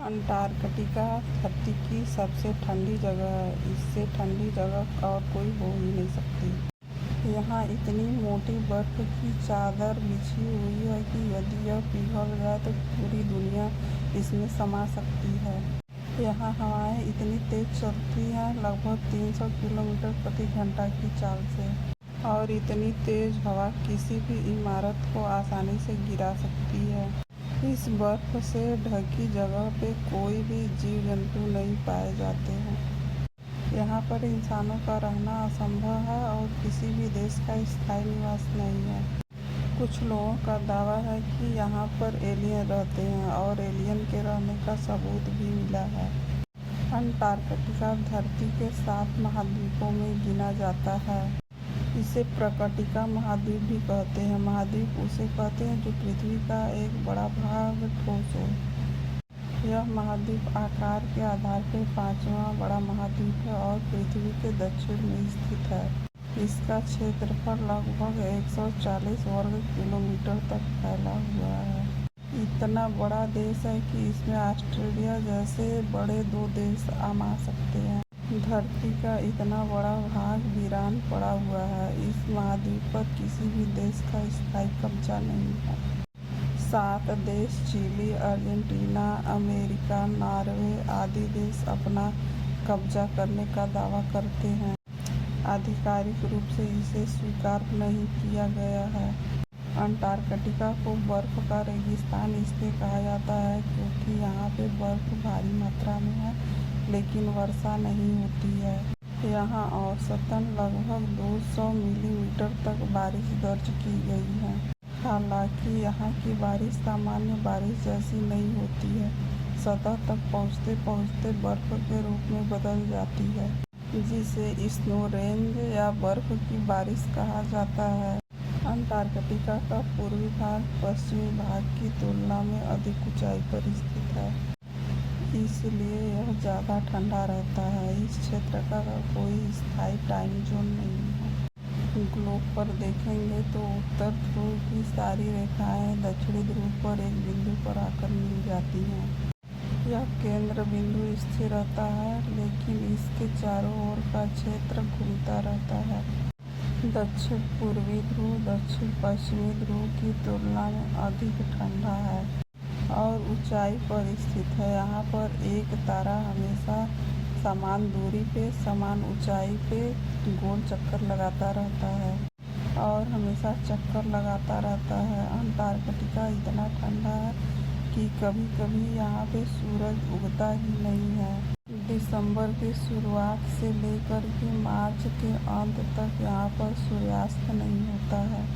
Antarctica धरती की सबसे ठंडी जगह है। इससे ठंडी जगह और कोई हो ही नहीं सकती। यहाँ इतनी मोटी बर्फ की चादर बिछी हुई है कि यदि यह पिघल जाए तो पूरी दुनिया इसमें समा सकती है। यहाँ हवाएं इतनी तेज चलती हैं, लगभग 300 किलोमीटर प्रति घंटा की चाल से, और इतनी तेज हवा किसी भी इमारत को आसानी से गिरा सकती है। इस बर्फ से ढकी जगह पे कोई भी जीव जंतु नहीं पाए जाते हैं। यहाँ पर इंसानों का रहना असंभव है और किसी भी देश का स्थायी निवास नहीं है। कुछ लोगों का दावा है कि यहाँ पर एलियन रहते हैं और एलियन के रहने का सबूत भी मिला है। अंटार्कटिका धरती के 7 महाद्वीपों में गिना जाता है। इसे प्रकटिका महाद्वीप भी कहते हैं। महाद्वीप उसे कहते हैं जो पृथ्वी का एक बड़ा भाग ठोस हो। यह महाद्वीप आकार के आधार पर 5वां बड़ा महाद्वीप है और पृथ्वी के दक्षिण में स्थित है। इसका क्षेत्रफल लगभग 140 वर्ग किलोमीटर तक फैला हुआ है। इतना बड़ा देश है कि इसमें ऑस्ट्रेलिया जैसे बड़े 2 देश आमा सकते हैं। धरती का इतना बड़ा भाग वीरान पड़ा हुआ है। इस महाद्वीप पर किसी भी देश का स्थायी कब्जा नहीं है। 7 देश चिली, अर्जेंटीना, अमेरिका, नॉर्वे आदि देश अपना कब्जा करने का दावा करते हैं। आधिकारिक रूप से इसे स्वीकार नहीं किया गया है। अंटार्कटिका को बर्फ का रेगिस्तान इसलिए कहा जाता है क्योंकि यहाँ पे बर्फ भारी मात्रा में है, लेकिन वर्षा नहीं होती है। यहाँ औसतन लगभग 200 मिलीमीटर तक बारिश दर्ज की गई है। हालांकि यहाँ की बारिश सामान्य बारिश जैसी नहीं होती है। सतह तक पहुँचते पहुँचते बर्फ के रूप में बदल जाती है, जिसे स्नो रेंज या बर्फ की बारिश कहा जाता है। अंटार्कटिका का पूर्वी भाग पश्चिमी भाग की तुलना में अधिक ऊंचाई पर स्थित है, इसलिए यह ज़्यादा ठंडा रहता है। इस क्षेत्र का कोई स्थायी टाइम जोन नहीं है। ग्लोब पर देखेंगे तो उत्तर ध्रुव की सारी रेखाएं दक्षिणी ध्रुव पर एक बिंदु पर आकर मिल जाती हैं। यह केंद्र बिंदु स्थिर रहता है, लेकिन इसके चारों ओर का क्षेत्र घूमता रहता है। दक्षिण पूर्वी ध्रुव दक्षिण पश्चिमी ध्रुव की तुलना में अधिक ठंडा है और ऊंचाई पर स्थित है। यहाँ पर एक तारा हमेशा समान दूरी पे समान ऊंचाई पे गोल चक्कर लगाता रहता है और हमेशा चक्कर लगाता रहता है। अंटार्कटिका इतना ठंडा है कि कभी कभी यहाँ पे सूरज उगता ही नहीं है। दिसंबर की शुरुआत से लेकर के मार्च के अंत तक यहाँ पर सूर्यास्त नहीं होता है।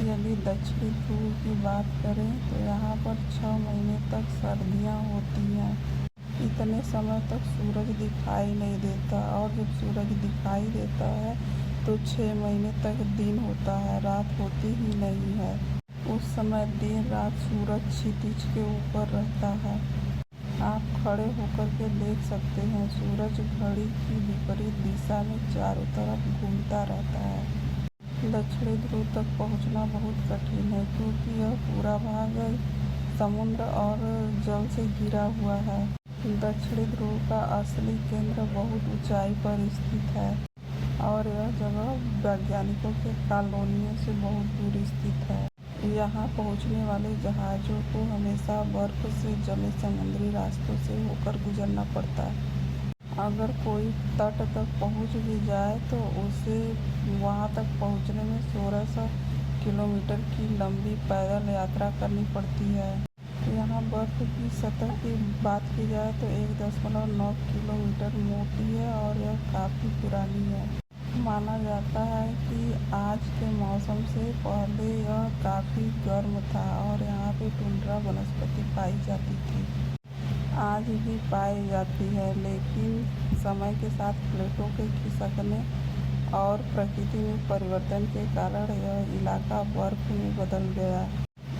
यदि दक्षिणी ध्रुव की बात करें तो यहाँ पर 6 महीने तक सर्दियाँ होती हैं। इतने समय तक सूरज दिखाई नहीं देता और जब सूरज दिखाई देता है तो 6 महीने तक दिन होता है, रात होती ही नहीं है। उस समय दिन रात सूरज क्षितिज के ऊपर रहता है। आप खड़े होकर के देख सकते हैं, सूरज घड़ी की विपरीत दिशा में चारों तरफ घूमता रहता है। दक्षिणी ध्रुव तक पहुंचना बहुत कठिन है क्योंकि यह पूरा भाग समुद्र और जल से घिरा हुआ है। दक्षिणी ध्रुव का असली केंद्र बहुत ऊंचाई पर स्थित है और यह जगह वैज्ञानिकों के कॉलोनियों से बहुत दूर स्थित है। यहाँ पहुँचने वाले जहाज़ों को हमेशा बर्फ से जमे समुद्री रास्तों से होकर गुजरना पड़ता है। अगर कोई तट तक पहुँच भी जाए तो उसे वहाँ तक पहुँचने में 1600 किलोमीटर की लंबी पैदल यात्रा करनी पड़ती है। यहाँ बर्फ की सतह की बात की जाए तो 1.9 किलोमीटर मोटी है और यह काफ़ी पुरानी है। माना जाता है कि आज के मौसम से पहले यह काफ़ी गर्म था और यहाँ पे टुंड्रा वनस्पति पाई जाती थी, आज भी पाई जाती है, लेकिन समय के साथ प्लेटों के खिसकने और प्रकृति में परिवर्तन के कारण यह इलाका बर्फ में बदल गया।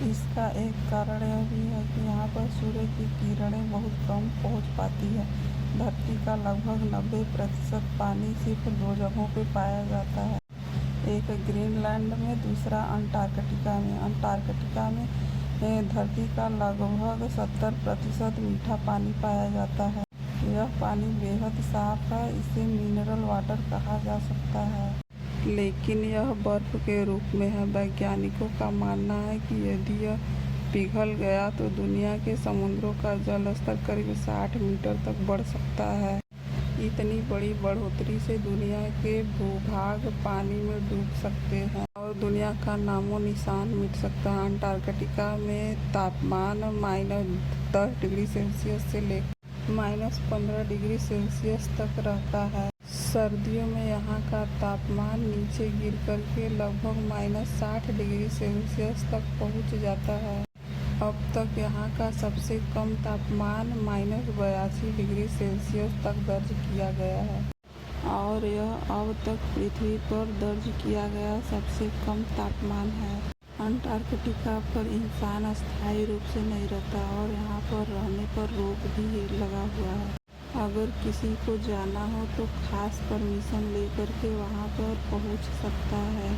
इसका एक कारण यह भी है कि यहाँ पर सूर्य की किरणें बहुत कम पहुँच पाती है। धरती का लगभग 90% पानी सिर्फ 2 जगहों पे पाया जाता है, एक ग्रीनलैंड में, दूसरा अंटार्कटिका में। अंटार्कटिका में धरती का लगभग 70% मीठा पानी पाया जाता है। यह पानी बेहद साफ है, इसे मिनरल वाटर कहा जा सकता है, लेकिन यह बर्फ के रूप में है। वैज्ञानिकों का मानना है कि यदि यह पिघल गया तो दुनिया के समुद्रों का जल स्तर करीब 60 मीटर तक बढ़ सकता है। इतनी बड़ी बढ़ोतरी से दुनिया के भूभाग पानी में डूब सकते हैं और दुनिया का नामो निशान मिट सकता है। अंटार्कटिका में तापमान -10 डिग्री सेल्सियस से लेकर -15 डिग्री सेल्सियस तक रहता है। सर्दियों में यहाँ का तापमान नीचे गिर करके लगभग -60 डिग्री सेल्सियस तक पहुँच जाता है। अब तक यहाँ का सबसे कम तापमान -82 डिग्री सेल्सियस तक दर्ज किया गया है और यह अब तक पृथ्वी पर दर्ज किया गया सबसे कम तापमान है। अंटार्कटिका पर इंसान अस्थायी रूप से नहीं रहता और यहाँ पर रहने पर रोक भी लगा हुआ है। अगर किसी को जाना हो तो खास परमिशन लेकर के वहाँ पर पहुँच सकता है।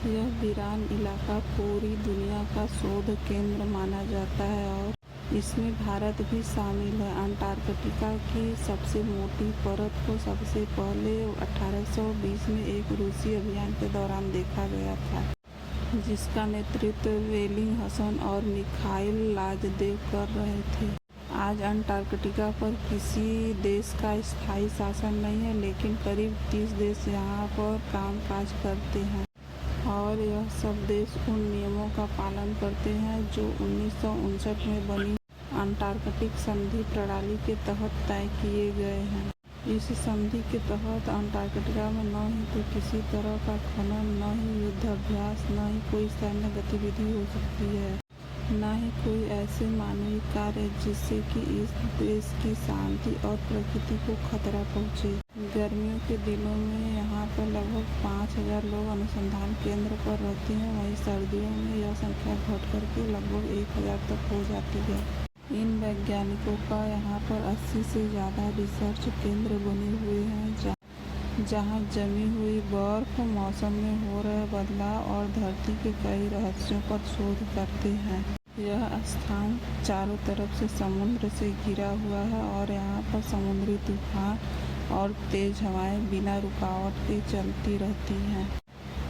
यह वीरान इलाका पूरी दुनिया का शोध केंद्र माना जाता है और इसमें भारत भी शामिल है। अंटार्कटिका की सबसे मोटी परत को सबसे पहले 1820 में एक रूसी अभियान के दौरान देखा गया था, जिसका नेतृत्व वेलिंगहसन और मिखाइल लाजदेव कर रहे थे। आज अंटार्कटिका पर किसी देश का स्थायी शासन नहीं है, लेकिन करीब 30 देश यहाँ पर कामकाज करते हैं और यह सब देश उन नियमों का पालन करते हैं जो 1959 में बनी अंटार्कटिक संधि प्रणाली के तहत तय किए गए हैं। इस संधि के तहत अंटार्कटिका में न ही तो किसी तरह का खनन, न ही युद्धाभ्यास, न ही कोई सैन्य गतिविधि हो सकती है, न ही कोई ऐसे मानवीय कार्य जिससे कि इस देश की शांति और प्रकृति को खतरा पहुँचे। गर्मियों के दिनों में यहाँ पर लगभग 5000 लोग अनुसंधान केंद्र पर रहते हैं। वहीं सर्दियों में यह संख्या घट करके लगभग 1000 तक हो जाती है। इन वैज्ञानिकों का यहाँ पर 80 से ज़्यादा रिसर्च केंद्र बने हुए हैं, जहाँ जमी हुई बर्फ, मौसम में हो रहे बदलाव और धरती के कई रहस्यों पर शोध करते हैं। यह स्थान चारों तरफ से समुद्र से घिरा हुआ है और यहाँ पर समुद्री तूफान और तेज हवाएं बिना रुकावट के चलती रहती हैं।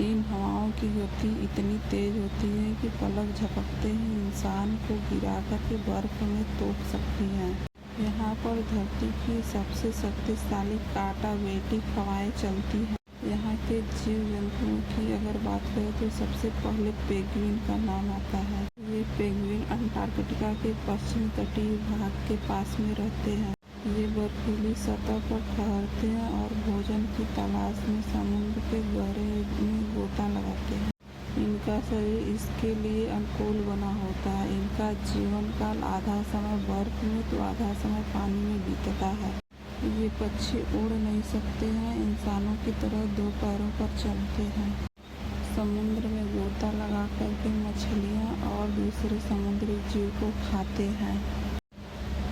इन हवाओं की गति इतनी तेज होती है कि पलक झपकते ही इंसान को गिरा करके बर्फ में तोप सकती हैं। यहाँ पर धरती की सबसे शक्तिशाली कांटावेटी हवाएं चलती हैं। यहाँ के जीव जंतुओं की अगर बात करें तो सबसे पहले पेंगुइन का नाम आता है। ये पेंगुइन अंटार्कटिका के पश्चिमी तटीय भाग के पास में रहते हैं। ये बर्फीली सतह पर ठहरते हैं और भोजन की तलाश में समुद्र के गहरे में गोता लगाते हैं। इनका शरीर इसके लिए अनुकूल बना होता है। इनका जीवन काल आधा समय बर्फ में तो आधा समय पानी में बीतता है। ये पक्षी उड़ नहीं सकते हैं, इंसानों की तरह 2 पैरों पर चलते हैं। समुद्र में गोता लगा करके मछलियाँ और दूसरे समुद्री जीव को खाते हैं।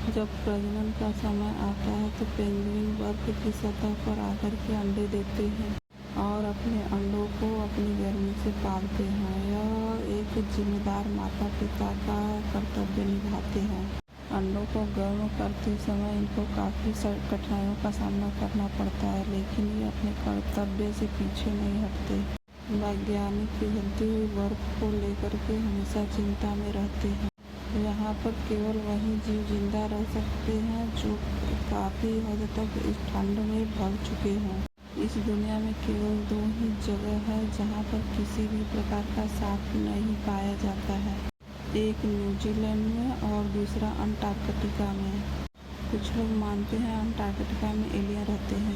जब प्रजनन का समय आता है तो पेंगुइन बर्फ की सतह पर आकर के अंडे देते हैं और अपने अंडों को अपनी गर्मी से पालते हैं। यह एक जिम्मेदार माता पिता का कर्तव्य निभाते हैं। अंडों को गर्म करते समय इनको काफ़ी कठिनाइयों का सामना करना पड़ता है, लेकिन ये अपने कर्तव्य से पीछे नहीं हटते। वैज्ञानिक पिघलती हुई बर्फ को लेकर के हमेशा चिंता में रहते हैं। यहाँ पर केवल वही जीव जिंदा रह सकते हैं जो काफ़ी हद तक इस ठंड में भग चुके हों। इस दुनिया में केवल 2 ही जगह है जहाँ पर किसी भी प्रकार का सांप नहीं पाया जाता है। एक न्यूजीलैंड में और दूसरा अंटार्कटिका में। कुछ लोग मानते हैं अंटार्कटिका में एलियन रहते हैं।